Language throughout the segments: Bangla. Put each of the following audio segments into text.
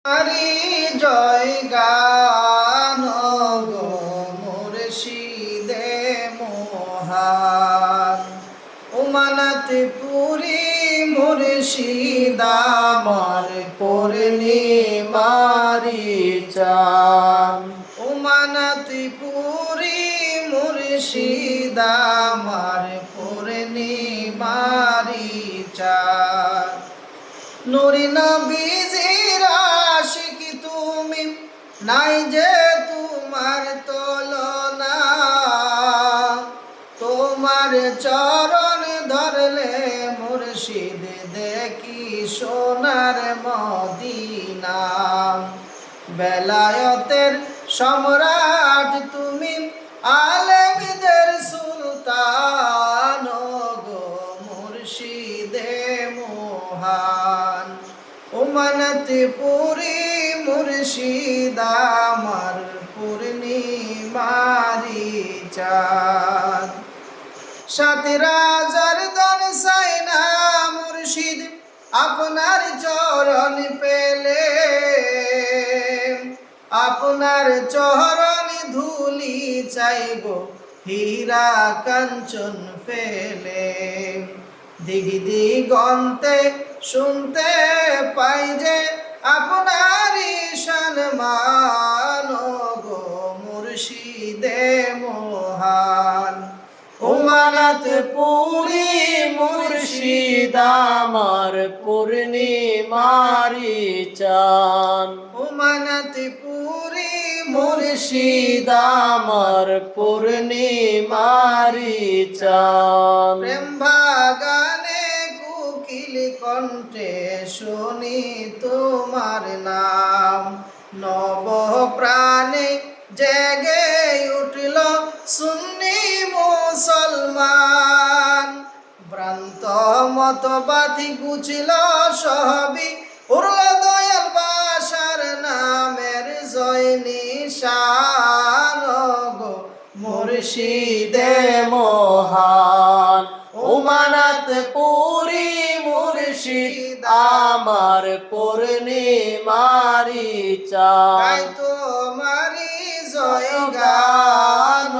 আরি জয় গান গো মুর্শিদে মোহান উমানত পুরি মুর্শিদ আমার পূর্ণিমারি চান উমানত পুরি মুর্শিদ আমার পূর্ণিমারি চান নুরি নবীজির আশিকি তুমি নাই যে তোমার তুলনা তোমার চরণ ধরলে মুর্শিদ দেখি সোনার মদিনা বেলায়েতের সম্রাট তুমি আলেমদের সুলতান গো মুর্শিদে মোহান উমানত পুরি মুর্শিদ আমার পূর্ণিমারি চাঁদ সাত রাজার দান সাইনা মুর্শিদ আপনার চরণ পেলে আপনার চরণ ধুলি চাইব হীরা কাঞ্চন ফেলে দিগন্তে শুনতে পাই যে আপনারই সম্মান গো মুর্শিদে মোহান উমানত পুরি মুর্শিদ আমার পূর্ণিমারি চান উমানত পুরি মুর্শিদ আমার পূর্ণিমারি চান প্রেম বাগানে কুকিল কণ্ঠে শুনি তোমার নাম নব প্রাণে জেগে উঠল সুন্নি মুসলমান ভ্রান্ত মতবাদী গুছিল সবই উড়ল দয়াল বাসার নামের জয় নিশান গো মুর্শিদে মোহান উমানত পুরি মুর্শিদ আমার পূর্ণিমারি চান তোমারি জয় গান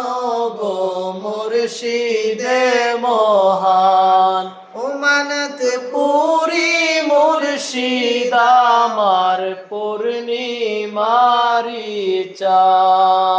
গো মুর্শিদে মোহান উমানত পুরি মুর্শিদ আমার পূর্ণিমারি চান।